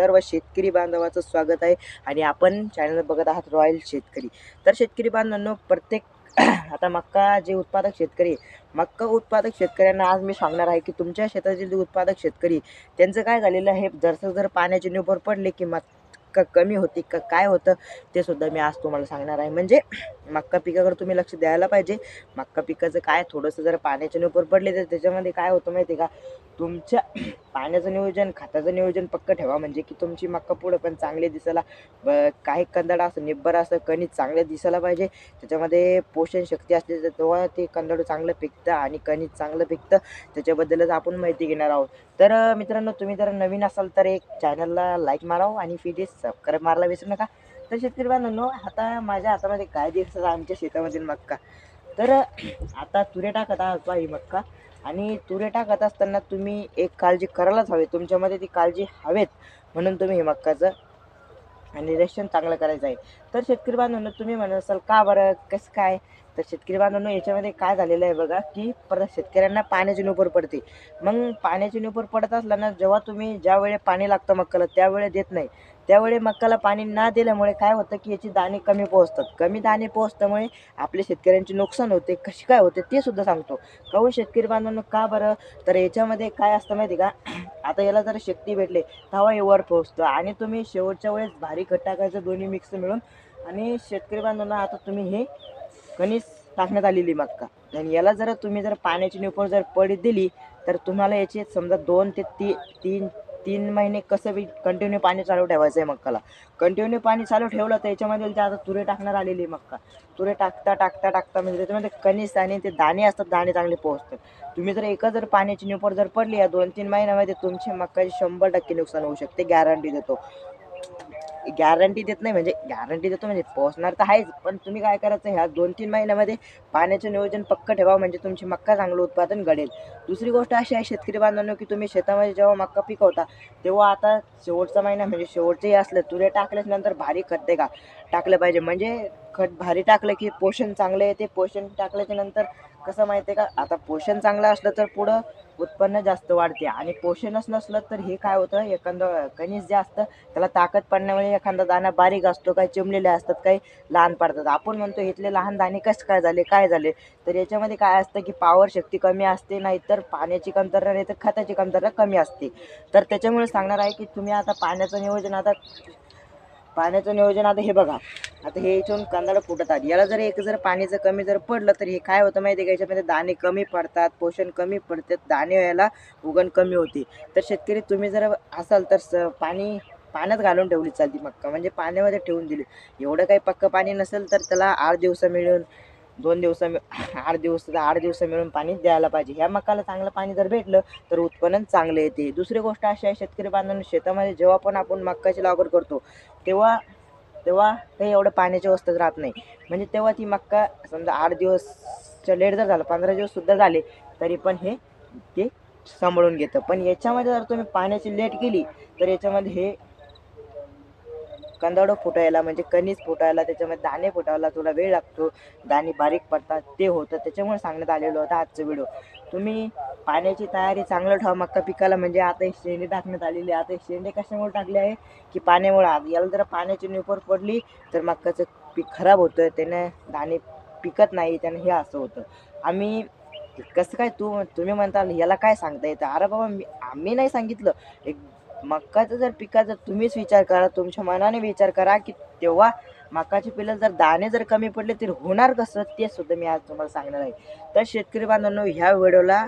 सर्व शेतकरी बांधवाचं स्वागत आहे आणि आपण चॅनल बघत आहात रॉयल शेतकरी. तर शेतकरी बांधवांनो, प्रत्येक आता मक्का जे उत्पादक शेतकरी, मक्का उत्पादक शेतकऱ्यांना आज मी सांगणार आहे की तुमच्या शेतातील जे उत्पादक शेतकरी, त्यांचं काय झालेलं आहे, जर पाण्याची निबर पडले की मक्का कमी होते का काय होतं ते सुद्धा मी आज तुम्हाला सांगणार आहे. म्हणजे मक्का पिकाकडे तुम्ही लक्ष द्यायला पाहिजे. मक्का पिकाचं काय, थोडंसं जर पाण्याचे निबर पडले तर त्याच्यामध्ये काय होतं माहिती आहे का, तुमच्या पाण्याचं नियोजन, खताचं नियोजन पक्कं ठेवा, म्हणजे की तुमची मक्का पुढं पण चांगली दिसायला, काही कंदड असं निब्बर असं कणीस चांगलं दिसायला पाहिजे. त्याच्यामध्ये पोषण शक्ती असते तर तेव्हा ते कंदड चांगलं पिकतं आणि कणीस चांगलं पिकतं. त्याच्याबद्दलच आपण माहिती घेणार आहोत. तर मित्रांनो, तुम्ही जर नवीन असाल तर एक चॅनलला लाईक मारावं आणि व्हिडिओ सबस्क्राईब मारायला विसरू नका. तर शेतकरी बांधवांनो, आता माझ्या हातामध्ये काय दिसतं आमच्या शेतामधील मक्का. तर आता तुरे टाकत आहात पहा ही मक्का, आणि तुरे टाकत असताना तुम्ही एक काळजी करायलाच हवी, तुमच्यामध्ये ती काळजी हवेत, म्हणून तुम्ही हे मक्काचं निरीक्षण चांगलं करायचं आहे. तर शेतकरी बांधवांनो, तुम्ही म्हणत असाल का बरं, कसं काय? तर शेतकरी बांधवांनो, याच्यामध्ये काय झालेलं आहे बघा, की परत शेतकऱ्यांना पाण्याची निबर पडते. मग पाण्याची निबर पडत असल्यानं जेव्हा तुम्ही ज्यावेळी पाणी लागतं मक्काला त्यावेळी देत नाही, त्यावेळी मक्काला पाणी न दिल्यामुळे काय होतं की याची दाणे कमी पोहोचतात. कमी दाणे पोहोचल्यामुळे आपल्या शेतकऱ्यांचे नुकसान होते. कशी काय होते ते सुद्धा सांगतो. काहून शेतकरी बांधवांनो, का बरं? तर याच्यामध्ये काय असतं माहिती का, आता याला जर शक्ती भेटले तेव्हा हे वर पोहोचतं, आणि तुम्ही शेवटच्या वेळेस भारी खत टाकायचं दोन्ही मिक्स मिळून. आणि शेतकरी बांधवांना, आता तुम्ही हे कणीस टाकण्यात आलेली मक्का, आणि याला जर तुम्ही पाण्याची निपर जर पडीत दिली तर तुम्हाला याचे समजा 2 ते 3 महिने कसं बी कंटिन्यू पाणी चालू ठेवायचं आहे मक्काला. कंटिन्यू पाणी चालू ठेवलं तर याच्यामध्ये जे आता तुरे टाकण्यात आलेली मक्का, तुरे टाकता टाकता टाकता म्हणजे त्याच्यामध्ये कणीस आणि ते दाणे असतात, दाणे चांगले पोहोचतात. तुम्ही जर एका पाण्याची निपर जर पडली या 2-3 महिन्यामध्ये, तुमची मक्काची 100% नुकसान होऊ शकते, गॅरंटी देतो. गॅरंटी देत नाही, म्हणजे गॅरंटी देतो म्हणजे पोहोचणार तर आहेच, पण तुम्ही काय करायचं, ह्या 2-3 महिन्यामध्ये पाण्याचं नियोजन पक्कं ठेवा, म्हणजे तुमची मक्का चांगलं उत्पादन घडेल. दुसरी गोष्ट अशी आहे शेतकरी बांधवांनो, की तुम्ही शेतामध्ये जेव्हा मक्का पिकवता तेव्हा आता शेवटचा महिना, म्हणजे शेवटचेही असलं तुरे टाकल्याच्या नंतर भारी खत का टाकलं पाहिजे. म्हणजे खत भारी टाकलं की पोषण चांगलं येते. पोषण टाकल्याच्या नंतर कसं माहिती आहे का, आता पोषण चांगलं असलं तर पुढं उत्पन्न जास्त वाढते, आणि पोषणच नसलं तर हे काय होतं, एखादं कणीस जे असतं त्याला ताकद पडण्यामुळे एखादा दाणा बारीक असतो, काही चिमलेले असतात, काही लहान पडतात. आपण म्हणतो इथले लहान दाणे कसं काय झाले, काय झाले, तर याच्यामध्ये काय असतं की पॉवर शक्ती कमी असते, नाहीतर पाण्याची कमतरता, नाही तर खताची कमतरता कमी असते. तर त्याच्यामुळे सांगणार आहे की तुम्ही आता पाण्याचं नियोजन आता हे बघा, आता हे इथून कांदा फुटतात, याला जर पाणीचं कमी जर पडलं तर हे काय होतं माहिती आहे का, याच्यामध्ये दाणे कमी पडतात, पोषण कमी पडतात, दाणे यायला उगण कमी होते. तर शेतकरी तुम्ही जर असाल तर पाण्यात घालून ठेवली चालती मक्का, म्हणजे पाण्यामध्ये ठेवून दिली. एवढं काही पक्क पाणी नसेल तर त्याला 8 दिवस मिळून 2 दिवस 8 दिवस मिळून पाणी द्यायला पाहिजे. ह्या मकाला चांगलं पाणी जर भेटलं तर उत्पन्न चांगलं येते. दुसरी गोष्ट अशी आहे शेतकरी बांधवांनो, शेतामध्ये जेव्हा पण आपण मक्काची लागवड करतो तेव्हा तेव्हा काही एवढं पाण्याची अवस्था राहत नाही. म्हणजे तेव्हा ती मक्का समजा 8 दिवसच्या लेट जर झालं, 15 दिवस सुद्धा झाले, तरी पण ते सांभाळून घेतं. पण याच्यामध्ये जर तुम्ही पाण्याची लेट केली तर याच्यामध्ये हे कंदाडं फुटायला, म्हणजे कणीस फुटायला, त्याच्यामध्ये दाणे फुटायला थोडा वेळ लागतो, दाणे बारीक पडतात, ते होतं. त्याच्यामुळे सांगण्यात आलेलं होतं आजचा व्हिडिओ. तुम्ही पाण्याची तयारी चांगलं ठेवा मक्का पिकाला. म्हणजे आता एक शेंडे टाकण्यात आलेली आहे. आता एक शेंडे कशामुळे टाकले आहे की पाण्यामुळे. याला जर पाण्याची निपर पडली तर मक्काचं पीक खराब होतं, त्याने दाणे पिकत नाही, त्याने हे असं होतं. आम्ही कसं काय, तुम्ही म्हणताल याला काय सांगता येतं, अरे बाबा आम्ही नाही सांगितलं. एक मक्काचं जर पिकाचा तुम्हीच विचार करा, तुमच्या मनाने विचार करा की तेव्हा मकाची पिलं जर दाणे जर कमी पडले तर होणार कसं, ते सुद्धा मी आज तुम्हाला सांगणार आहे. तर शेतकरी बांधवांनो, ह्या व्हिडिओला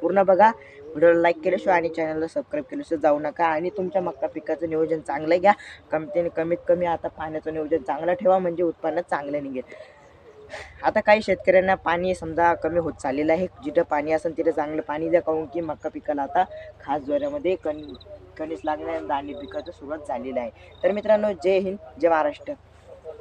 पूर्ण बघा. व्हिडिओला लाईक केल्याशिवाय आणि चॅनलला सबस्क्राईब केल्याशिवाय जाऊ नका, आणि तुमच्या मक्का पिकाचं नियोजन चांगलं घ्या. कमीत कमी आता पाण्याचं नियोजन चांगलं ठेवा, म्हणजे उत्पन्न चांगलं निघेल. आता काही शेतकऱ्यांना पाणी समजा कमी होत चाललेलं आहे. जिथं पाणी असेल तिथं चांगलं पाणी द्या, काहून की मक्का पिकाला आता खास जोऱ्यामध्ये कणीस लागण्या दाणे पिकाचं सुरुवात झालेली आहे. तर मित्रांनो, जय हिंद, जय महाराष्ट्र.